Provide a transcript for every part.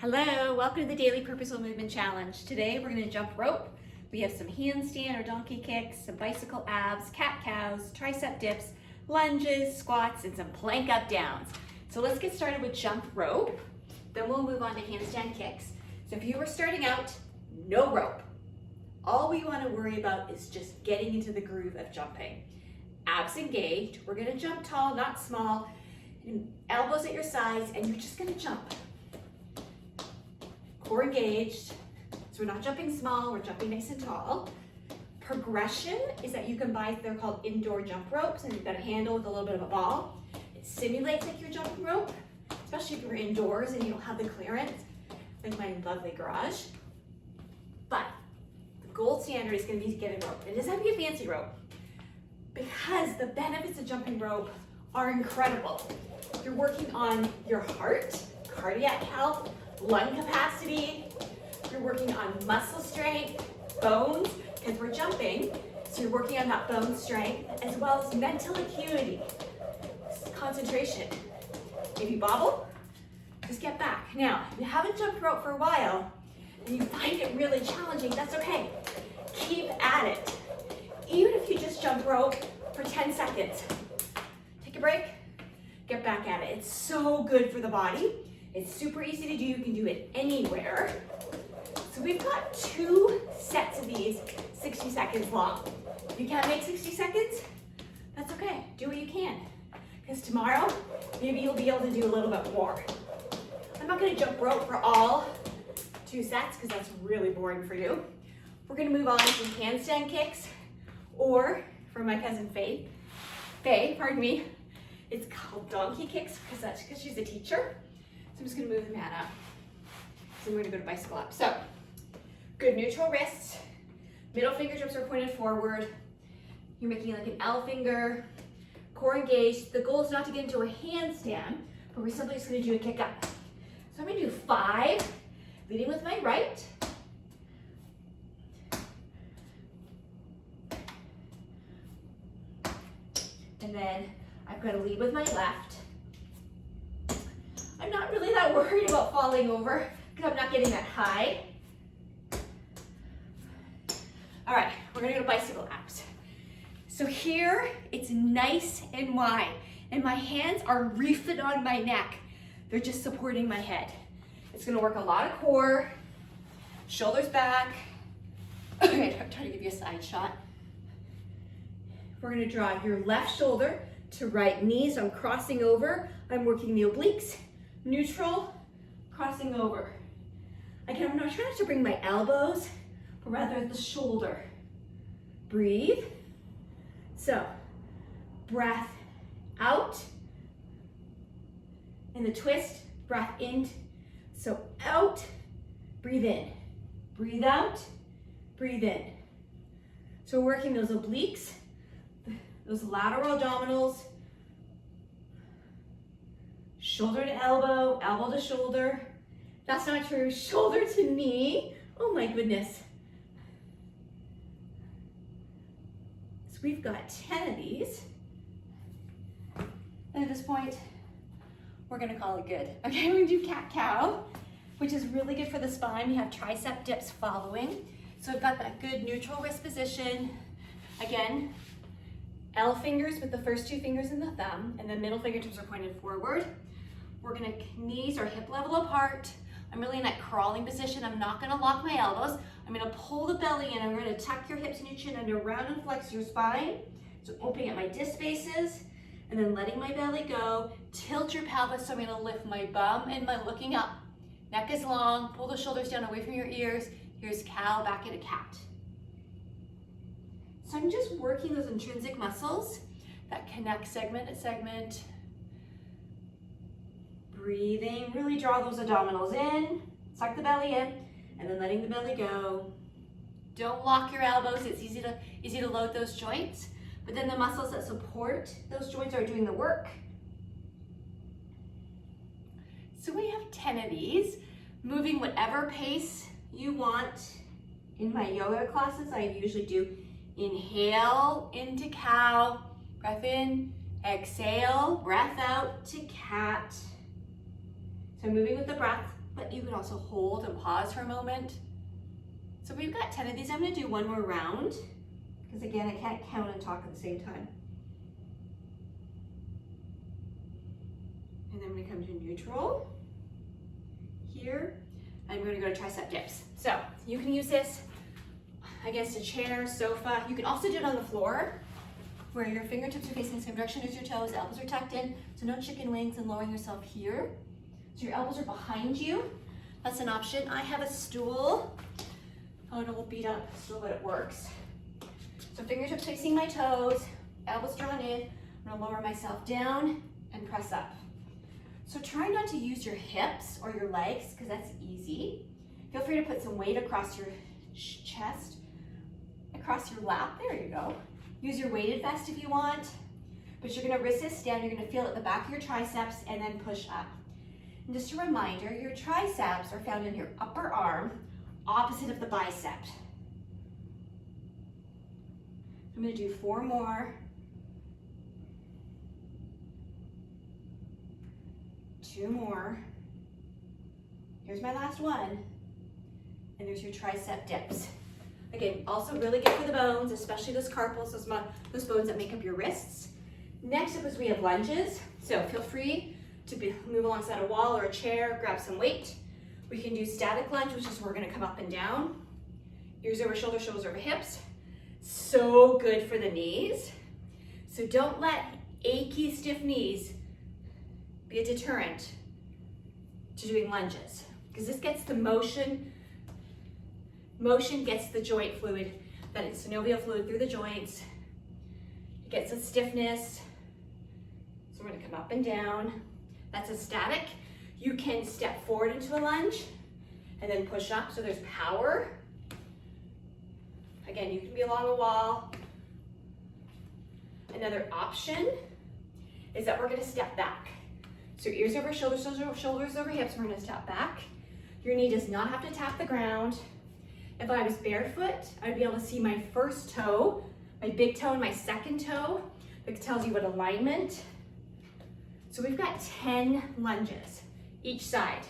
Hello, welcome to the Daily Purposeful Movement Challenge. Today we're going to jump rope. We have some handstand or donkey kicks, some bicycle abs, cat-cows, tricep dips, lunges, squats, and some plank up downs. So let's get started with jump rope. Then we'll move on to handstand kicks. So if you were starting out, no rope. All we want to worry about is just getting into the groove of jumping. Abs engaged. We're going to jump tall, not small. Elbows at your sides, and you're just going to jump. Core engaged, so we're not jumping small, we're jumping nice and tall. Progression is that you can buy, they're called indoor jump ropes, and you've got a handle with a little bit of a ball. It simulates like you're jumping rope, especially if you're indoors and you don't have the clearance, like my lovely garage. But the gold standard is going to be to get a rope. It doesn't have to be a fancy rope, because the benefits of jumping rope are incredible. You're working on your heart, cardiac health, lung capacity, you're working on muscle strength, bones, because we're jumping, so you're working on that bone strength, as well as mental acuity, concentration. If you bobble, just get back. Now, if you haven't jumped rope for a while, and you find it really challenging, that's okay. Keep at it. Even if you just jump rope for 10 seconds. Take a break, get back at it. It's so good for the body. It's super easy to do, you can do it anywhere. So we've got 2 sets of these 60 seconds long. If you can't make 60 seconds, that's okay, do what you can. Because tomorrow, maybe you'll be able to do a little bit more. I'm not gonna jump rope for all 2 sets, because that's really boring for you. We're gonna move on to handstand kicks, or for my cousin Faye, pardon me, it's called donkey kicks, because she's a teacher. So I'm just gonna move the mat up. So we're gonna go to bicycle up. So, good neutral wrists, middle fingertips are pointed forward. You're making like an L finger, core engaged. The goal is not to get into a handstand, but we're simply just gonna do a kick up. So I'm gonna do 5, leading with my right. And then I've got to lead with my left. I'm not really that worried about falling over because I'm not getting that high. All right, we're gonna go to bicycle abs. So here, it's nice and wide, and my hands are reefed on my neck. They're just supporting my head. It's gonna work a lot of core, shoulders back. Okay, I'm trying to give you a side shot. We're gonna draw your left shoulder to right knee, so I'm crossing over. I'm working the obliques. Neutral, crossing over. Again, I'm not trying to bring my elbows, but rather the shoulder. Breathe. So, breath out. In the twist, breath in. So out, breathe in. Breathe out, breathe in. So we're working those obliques, those lateral abdominals, shoulder to elbow, elbow to shoulder. That's not true. Shoulder to knee. Oh my goodness. So we've got 10 of these. And at this point, we're gonna call it good. Okay, we're gonna do cat-cow, which is really good for the spine. We have tricep dips following. So I've got that good neutral wrist position. Again, L fingers with the first 2 fingers and the thumb, and the middle fingertips are pointed forward. We're gonna knees are hip level apart. I'm really in that crawling position. I'm not gonna lock my elbows. I'm gonna pull the belly in. I'm gonna tuck your hips and your chin under, round and flex your spine. So opening at my disc spaces, and then letting my belly go. Tilt your pelvis, so I'm gonna lift my bum and my looking up. Neck is long, pull the shoulders down away from your ears. Here's cow, back into cat. So I'm just working those intrinsic muscles that connect segment to segment. Breathing, really draw those abdominals in, suck the belly in, and then letting the belly go. Don't lock your elbows, it's easy to load those joints, but then the muscles that support those joints are doing the work. So we have 10 of these, moving whatever pace you want. In my yoga classes, I usually do inhale into cow, breath in, exhale, breath out to cat. So moving with the breath, but but you can also hold and pause for a moment. So we've got 10 of these. I'm gonna do one more round, because again, I can't count and talk at the same time. And then we come to neutral here. I'm going to go to tricep dips. So you can use this against a chair, sofa. You can also do it on the floor where your fingertips are facing the same direction as your toes, elbows are tucked in, so no chicken wings, and lowering yourself here. So your elbows are behind you. That's an option. I have a stool. Oh, an old beat up stool, but it works. So fingertips facing my toes, elbows drawn in. I'm gonna lower myself down and press up. So try not to use your hips or your legs, because that's easy. Feel free to put some weight across your chest, across your lap. There you go. Use your weighted vest if you want, but you're gonna resist down. You're gonna feel at the back of your triceps and then push up. And just a reminder, your triceps are found in your upper arm, opposite of the bicep. I'm gonna do 4 more. 2 more. Here's my last one. And there's your tricep dips. Again, also really good for the bones, especially those carpals, those bones that make up your wrists. Next up is we have lunges. So feel free to move alongside a wall or a chair, grab some weight. We can do static lunge, which is where we're gonna come up and down. Ears over shoulders, shoulders over hips. So good for the knees. So don't let achy, stiff knees be a deterrent to doing lunges, because this gets the motion gets the joint fluid, that is synovial fluid through the joints. It gets the stiffness. So we're gonna come up and down. That's a static. You can step forward into a lunge and then push up, so there's power. Again, you can be along a wall. Another option is that we're gonna step back. So ears over shoulders, shoulders over hips, we're gonna step back. Your knee does not have to tap the ground. If I was barefoot, I'd be able to see my first toe, my big toe and my second toe. That tells you what alignment. So we've got 10 lunges each side.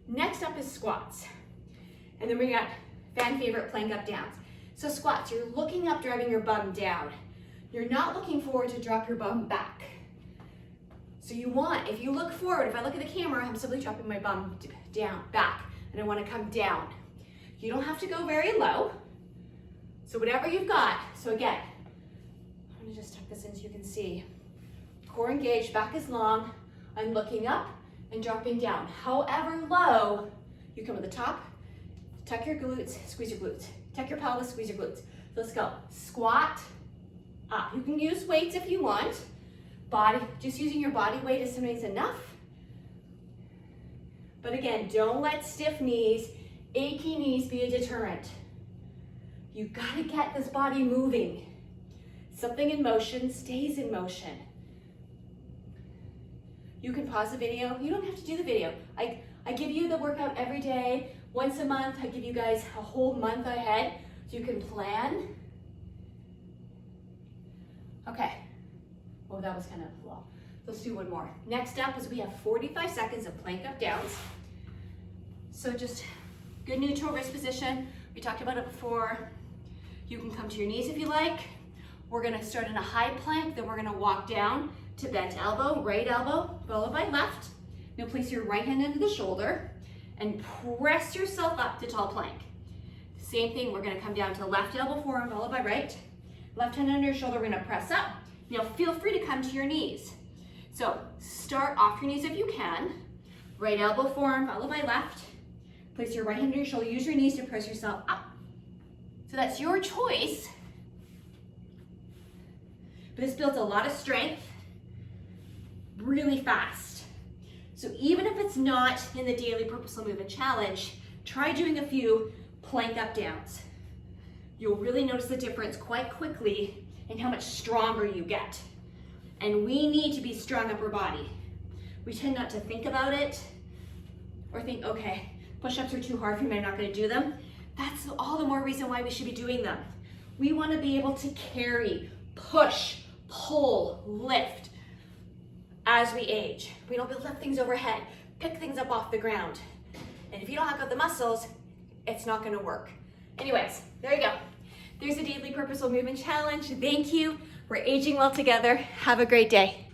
Next up is squats. And then we got fan favorite plank up downs. So squats, you're looking up, driving your bum down. You're not looking forward to drop your bum back. So you want, if you look forward, if I look at the camera, I'm simply dropping my bum down, back, and I want to come down. You don't have to go very low. So whatever you've got. So again, I'm gonna just tuck this in so you can see. Core engaged, back is long. I'm looking up and dropping down. However low, you come to the top, tuck your glutes, squeeze your glutes. Tuck your pelvis, squeeze your glutes. So let's go. Squat up. You can use weights if you want. Body, just using your body weight is sometimes enough. But again, don't let stiff knees, achy knees be a deterrent. You gotta get this body moving. Something in motion stays in motion. You can pause the video. You don't have to do the video. I give you the workout every day. Once a month, I give you guys a whole month ahead so you can plan. Okay. Oh, that was kind of low. Let's do one more. Next up is we have 45 seconds of plank up downs. So just good neutral wrist position. We talked about it before. You can come to your knees if you like. We're gonna start in a high plank, then we're gonna walk down to bent elbow, right elbow, followed by left. Now place your right hand into the shoulder and press yourself up to tall plank. Same thing, we're gonna come down to left elbow forearm, followed by right. Left hand under your shoulder, we're gonna press up. Now feel free to come to your knees. So start off your knees if you can. Right elbow forearm, followed by left. Place your right hand under your shoulder, use your knees to press yourself up. So that's your choice. But this builds a lot of strength really fast. So even if it's not in the daily Purposeful Movement challenge, try doing a few plank up downs. You'll really notice the difference quite quickly in how much stronger you get. And we need to be strong upper body. We tend not to think about it or think, okay, push-ups are too hard for me, I'm not gonna do them. That's all the more reason why we should be doing them. We wanna be able to carry, push, pull, lift as we age. We don't lift things overhead, pick things up off the ground. And if you don't have got the muscles, it's not gonna work. Anyways, there you go. There's a daily Purposeful Movement challenge. Thank you. We're aging well together. Have a great day.